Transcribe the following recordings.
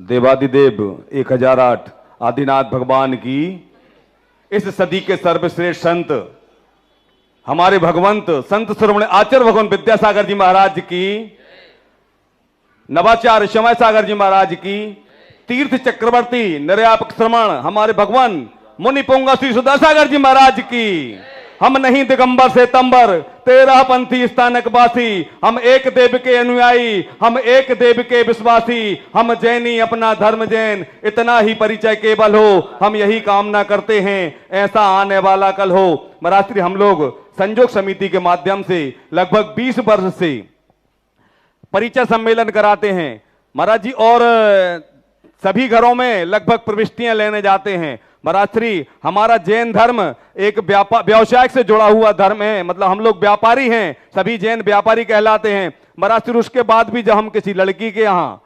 देवादिदेव 1008 आदिनाथ भगवान की, इस सदी के सर्वश्रेष्ठ संत हमारे भगवंत संत शिरोमणि आचार्य भगवान विद्यासागर जी महाराज की, नवाचार्य समय सागर जी महाराज की, तीर्थ चक्रवर्ती निर्यापक श्रमण हमारे भगवान मुनि पुंगा श्री सुदासागर जी महाराज की। हम नहीं दिगंबर से तंबर 13 पंथी स्थानक वासी, हम एक देव के अनुयायी, हम एक देव के विश्वासी, हम जैनी अपना धर्म जैन, इतना ही परिचय केवल हो, हम यही कामना करते हैं ऐसा आने वाला कल हो। महाराज हम लोग संजोग समिति के माध्यम से लगभग 20 वर्ष से परिचय सम्मेलन कराते हैं महाराज जी, और सभी घरों में लगभग प्रविष्टियां लेने जाते हैं महाराज श्री। हमारा जैन धर्म एक व्यवसाय से जुड़ा हुआ धर्म है, मतलब हम लोग व्यापारी हैं, सभी जैन व्यापारी कहलाते हैं महाराज श्री। उसके बाद भी जब हम किसी लड़की के यहाँ,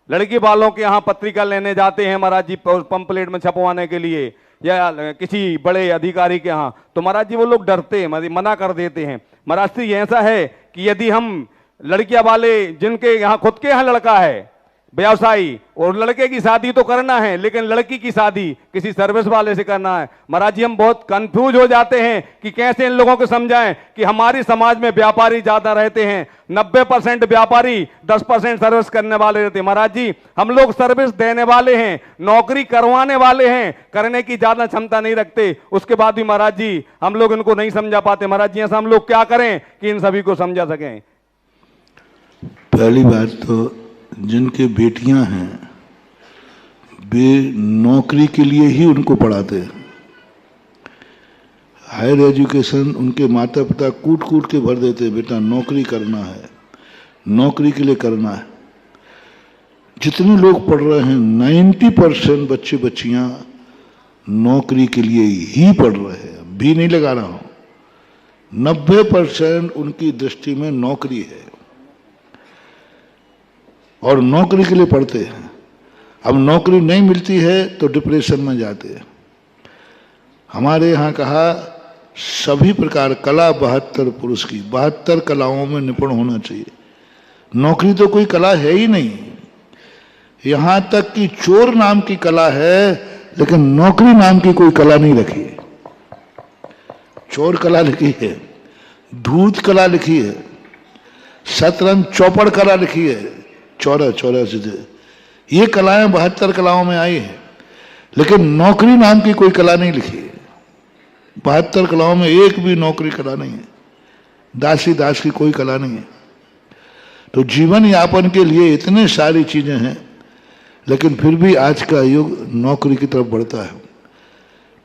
लड़की वालों के यहाँ पत्रिका लेने जाते हैं महाराज जी, पंपलेट में छपवाने के लिए, या किसी बड़े अधिकारी के यहाँ, तो महाराज जी वो लोग डरते हैं, मना कर देते हैं महाराज श्री। ऐसा है कि यदि हम लड़कियां वाले जिनके यहाँ खुद के यहाँ लड़का है व्यवसायी, और लड़के की शादी तो करना है लेकिन लड़की की शादी किसी सर्विस वाले से करना है महाराज जी, हम बहुत कंफ्यूज हो जाते हैं कि कैसे इन लोगों को समझाएं कि हमारी समाज में व्यापारी ज्यादा रहते हैं, 90% व्यापारी, 10% सर्विस करने वाले रहते हैं महाराज जी। हम लोग सर्विस देने वाले हैं, नौकरी करवाने वाले हैं, करने की ज्यादा क्षमता नहीं रखते। उसके बाद भी महाराज जी हम लोग इनको नहीं समझा पाते महाराज जी। ऐसा हम लोग क्या करें कि इन सभी को समझा सकें? पहली बात तो जिनके बेटियां हैं वे नौकरी के लिए ही उनको पढ़ाते हैं। हायर एजुकेशन उनके माता पिता कूट कूट के भर देते हैं, बेटा नौकरी करना है, नौकरी के लिए करना है। जितने लोग पढ़ रहे हैं 90% बच्चे बच्चियां नौकरी के लिए ही पढ़ रहे हैं, भी नहीं लगा रहा हूं। 90% उनकी दृष्टि में नौकरी है और नौकरी के लिए पढ़ते हैं। अब नौकरी नहीं मिलती है तो डिप्रेशन में जाते हैं। हमारे यहाँ कहा सभी प्रकार कला 72 पुरुष की, 72 कलाओं में निपुण होना चाहिए। नौकरी तो कोई कला है ही नहीं, यहाँ तक कि चोर नाम की कला है लेकिन नौकरी नाम की कोई कला नहीं रखी है। चोर कला लिखी है, धूत कला लिखी है, शतरंज चौपड़ कला लिखी है, 84 ये कलाएं 72 कलाओं में आई है, लेकिन नौकरी नाम की कोई कला नहीं लिखी है। 72 कलाओं में एक भी नौकरी कला नहीं है, दासी दास की कोई कला नहीं है। तो जीवन यापन के लिए इतने सारी चीजें हैं, लेकिन फिर भी आज का युग नौकरी की तरफ बढ़ता है।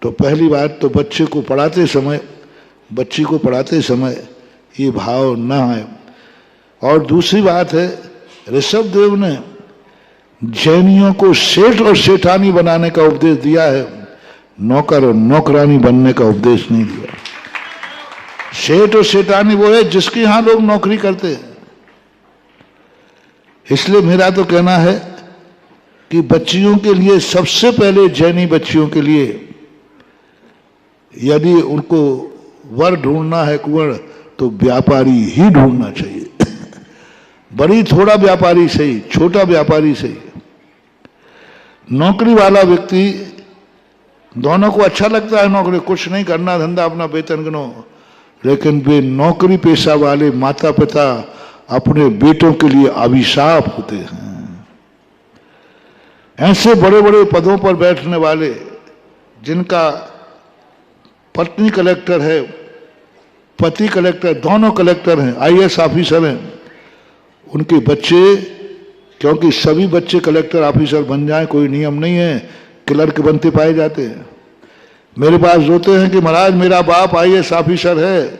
तो पहली बात तो बच्चे को पढ़ाते समय, बच्ची को पढ़ाते समय ये भाव न आए। और दूसरी बात है, ऋषभ देव ने जैनियों को सेठ और सेठानी बनाने का उपदेश दिया है, नौकर और नौकरानी बनने का उपदेश नहीं दिया। सेठ और सेठानी वो है जिसके यहां लोग नौकरी करते हैं। इसलिए मेरा तो कहना है कि बच्चियों के लिए, सबसे पहले जैनी बच्चियों के लिए यदि उनको वर ढूंढना है कुंवर, तो व्यापारी ही ढूंढना चाहिए। बड़ी थोड़ा व्यापारी सही, छोटा व्यापारी सही। नौकरी वाला व्यक्ति, दोनों को अच्छा लगता है नौकरी, कुछ नहीं करना धंधा, अपना वेतन गिनो, लेकिन वे नौकरी पेशा वाले माता पिता अपने बेटों के लिए अभिशाप होते हैं। ऐसे बड़े बड़े पदों पर बैठने वाले जिनका पत्नी कलेक्टर है, पति कलेक्टर, दोनों कलेक्टर हैं, IAS ऑफिसर हैं, उनके बच्चे, क्योंकि सभी बच्चे कलेक्टर ऑफिसर बन जाएं कोई नियम नहीं है, क्लर्क बनते पाए जाते हैं। मेरे पास रोते हैं कि महाराज मेरा बाप IAS ऑफिसर है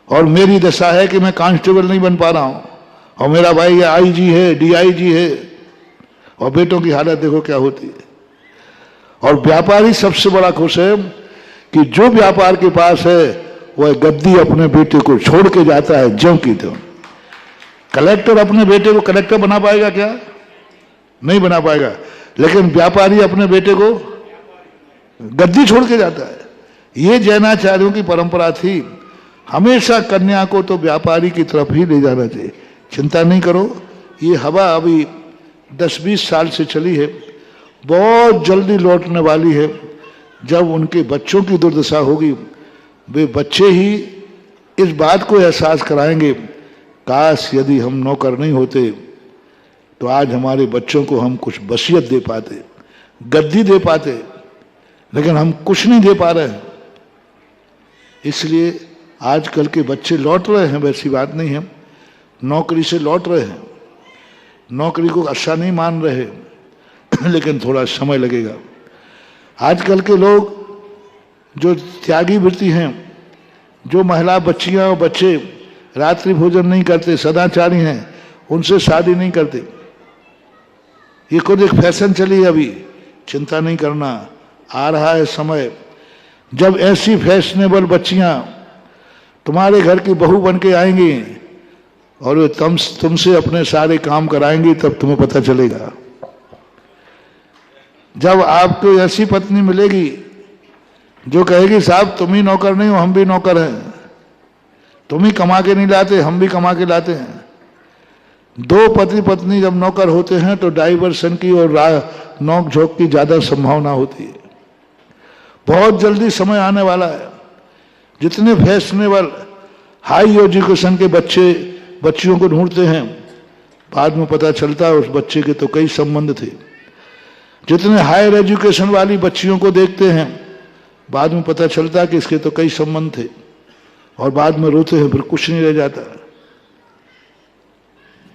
और मेरी दशा है कि मैं कांस्टेबल नहीं बन पा रहा हूं, और मेरा भाई IG है, DIG है, और बेटों की हालत देखो क्या होती है। और व्यापारी सबसे बड़ा खुश है कि जो व्यापार के पास है वह गद्दी अपने बेटे को छोड़ के जाता है ज्यों की त्यों। कलेक्टर अपने बेटे को कलेक्टर बना पाएगा क्या? नहीं बना पाएगा, लेकिन व्यापारी अपने बेटे को गद्दी छोड़ के जाता है। ये जैनाचार्यों की परंपरा थी, हमेशा कन्या को तो व्यापारी की तरफ ही ले जाना चाहिए। चिंता नहीं करो, ये हवा अभी 10-20 साल से चली है, बहुत जल्दी लौटने वाली है। जब उनके बच्चों की दुर्दशा होगी, वे बच्चे ही इस बात को एहसास कराएंगे, काश यदि हम नौकर नहीं होते तो आज हमारे बच्चों को हम कुछ वसीयत दे पाते, गद्दी दे पाते, लेकिन हम कुछ नहीं दे पा रहे हैं। इसलिए आजकल के बच्चे लौट रहे हैं, वैसी बात नहीं है, नौकरी से लौट रहे हैं, नौकरी को अच्छा नहीं मान रहे, लेकिन थोड़ा समय लगेगा। आजकल के लोग जो त्यागी वृत्ति हैं, जो महिला बच्चियां और बच्चे रात्रि भोजन नहीं करते, सदाचारी हैं, उनसे शादी नहीं करते। ये खुद एक फैशन चली है, अभी चिंता नहीं करना, आ रहा है समय जब ऐसी फैशनेबल बच्चियां तुम्हारे घर की बहू बन के आएंगी और वे तुमसे अपने सारे काम कराएंगी, तब तुम्हें पता चलेगा। जब आपको ऐसी पत्नी मिलेगी जो कहेगी साहब तुम ही नौकर नहीं हो, हम भी नौकर हैं, तुम ही कमा के नहीं लाते, हम भी कमा के लाते हैं। दो पति पत्नी जब नौकर होते हैं तो डाइवर्सन की और नोक झोंक की ज्यादा संभावना होती है। बहुत जल्दी समय आने वाला है, जितने फैशनेबल हाई एजुकेशन के बच्चे बच्चियों को ढूंढते हैं, बाद में पता चलता है उस बच्चे के तो कई संबंध थे। जितने हायर एजुकेशन वाली बच्चियों को देखते हैं, बाद में पता चलता है कि इसके तो कई संबंध थे, और बाद में रोते हैं, फिर कुछ नहीं रह जाता।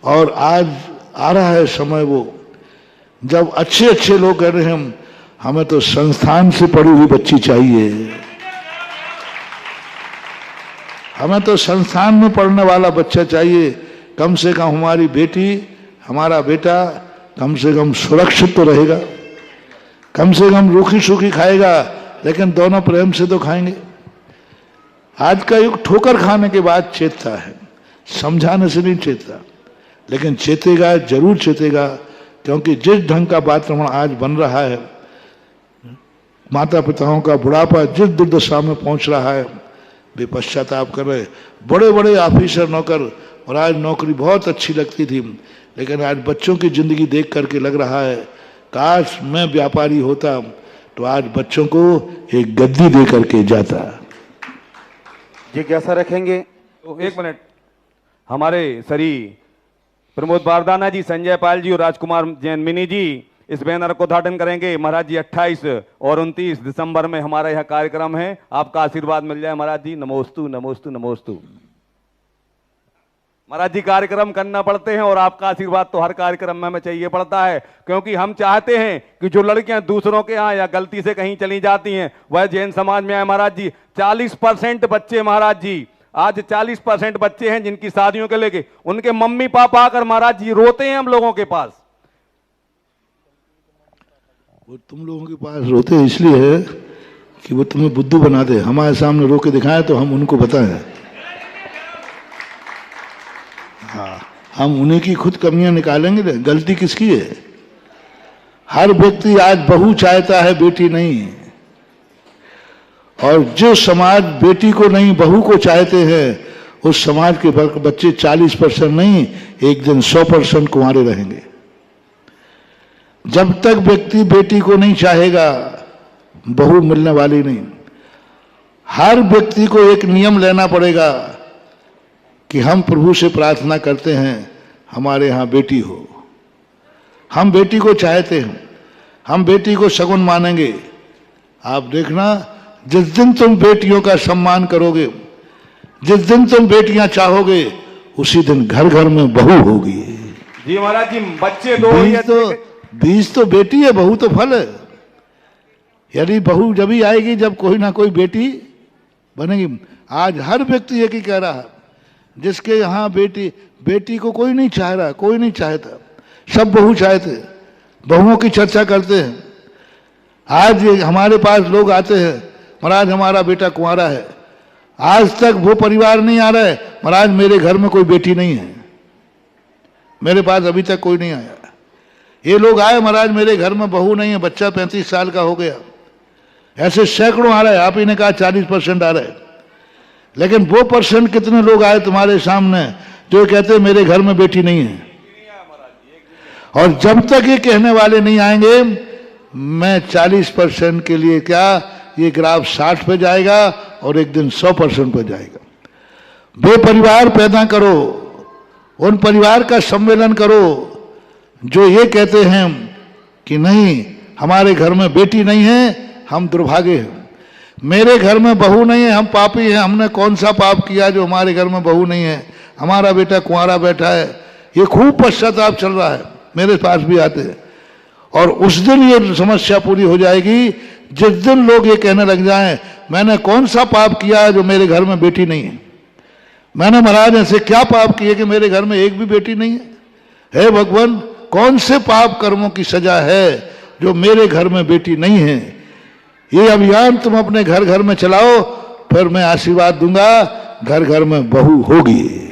और आज आ रहा है समय वो जब अच्छे अच्छे लोग कह रहे हैं हमें तो संस्थान से पढ़ी हुई बच्ची चाहिए, हमें तो संस्थान में पढ़ने वाला बच्चा चाहिए। कम से कम हमारी बेटी, हमारा बेटा कम से कम सुरक्षित तो रहेगा, कम से कम रूखी सूखी खाएगा, लेकिन दोनों प्रेम से तो खाएंगे। आज का युग ठोकर खाने के बाद चेतता है, समझाने से नहीं चेतता, लेकिन चेतेगा, जरूर चेतेगा, क्योंकि जिस ढंग का वातावरण आज बन रहा है, माता पिताओं का बुढ़ापा जिस दुर्दशा में पहुंच रहा है, वे पश्चाताप कर रहे। बड़े बड़े ऑफिसर नौकर, और आज नौकरी बहुत अच्छी लगती थी, लेकिन आज बच्चों की जिंदगी देख करके लग रहा है काश मैं व्यापारी होता तो आज बच्चों को एक गद्दी दे करके जाता। जिज्ञासा रखेंगे। तो एक मिनट, हमारे श्री प्रमोद बारदाना जी, संजय पाल जी और राजकुमार जैन मिनी जी इस बैनर को उद्घाटन करेंगे। महाराज जी 28 और 29 दिसंबर में हमारा यह कार्यक्रम है, आपका आशीर्वाद मिल जाए महाराज जी। नमोस्तु नमोस्तु नमोस्तु। महाराज जी कार्यक्रम करना पड़ते हैं और आपका आशीर्वाद तो हर कार्यक्रम में हमें चाहिए पड़ता है, क्योंकि हम चाहते हैं कि जो लड़कियां दूसरों के यहाँ या गलती से कहीं चली जाती हैं वह जैन समाज में आए। महाराज जी 40% बच्चे, महाराज जी आज 40% बच्चे हैं जिनकी शादियों के लेके उनके मम्मी पापा आकर महाराज जी रोते हैं हम लोगों के पास। वो तुम लोगों के पास रोते इसलिए है कि वो तुम्हें बुद्धू बना दे, हमारे सामने रो के दिखाएं तो हम उनको बताएं। हाँ, हम उन्हीं की खुद कमियां निकालेंगे ना, गलती किसकी है। हर व्यक्ति आज बहू चाहता है, बेटी नहीं। और जो समाज बेटी को नहीं बहू को चाहते हैं, उस समाज के बच्चे 40% नहीं, एक दिन 100% कुंवारे रहेंगे। जब तक व्यक्ति बेटी को नहीं चाहेगा, बहू मिलने वाली नहीं। हर व्यक्ति को एक नियम लेना पड़ेगा कि हम प्रभु से प्रार्थना करते हैं हमारे यहाँ बेटी हो। हम बेटी को चाहते हैं, हम बेटी को शगुन मानेंगे। आप देखना, जिस दिन तुम बेटियों का सम्मान करोगे, जिस दिन तुम बेटियां चाहोगे, उसी दिन घर घर में बहू होगी। जी महाराज जी, बच्चे दो बीज तो बेटी है, बहू तो फल है। यदि बहू जब ही आएगी जब कोई ना कोई बेटी बनेगी। आज हर व्यक्ति एक ही कह रहा है, जिसके यहाँ बेटी को कोई नहीं चाह रहा, कोई नहीं चाहता, सब बहू चाहते, बहुओं की चर्चा करते हैं। आज हमारे पास लोग आते हैं, महाराज हमारा बेटा कुंवारा है। आज तक वो परिवार नहीं आ रहा है, महाराज मेरे घर में कोई बेटी नहीं है, मेरे पास अभी तक कोई नहीं आया। ये लोग आए, महाराज मेरे घर में बहू नहीं है, बच्चा 35 साल का हो गया। ऐसे सैकड़ों आ रहे हैं। आप ही ने कहा 40% आ रहे हैं, लेकिन वो % कितने लोग आए तुम्हारे सामने जो कहते हैं मेरे घर में बेटी नहीं है। और जब तक ये कहने वाले नहीं आएंगे, मैं 40% के लिए क्या, ये ग्राफ 60 पे जाएगा और एक दिन 100% पे जाएगा। वे परिवार पैदा करो, उन परिवार का सम्मेलन करो जो ये कहते हैं कि नहीं, हमारे घर में बेटी नहीं है, हम दुर्भागे हैं। मेरे घर में बहू नहीं है, हम पापी हैं, हमने कौन सा पाप किया जो हमारे घर में बहू नहीं है, हमारा बेटा कुंवारा बैठा है। ये खूब पश्चाताप चल रहा है, मेरे पास भी आते हैं। और उस दिन ये समस्या पूरी हो जाएगी जिस दिन लोग ये कहने लग जाएं, मैंने कौन सा पाप किया है जो मेरे घर में बेटी नहीं है, मैंने महाराज ऐसे क्या पाप किए कि मेरे घर में एक भी बेटी नहीं है। हे भगवान, कौन से पाप कर्मों की सजा है जो मेरे घर में बेटी नहीं है। ये अभियान तुम अपने घर घर में चलाओ, फिर मैं आशीर्वाद दूंगा, घर घर में बहू होगी।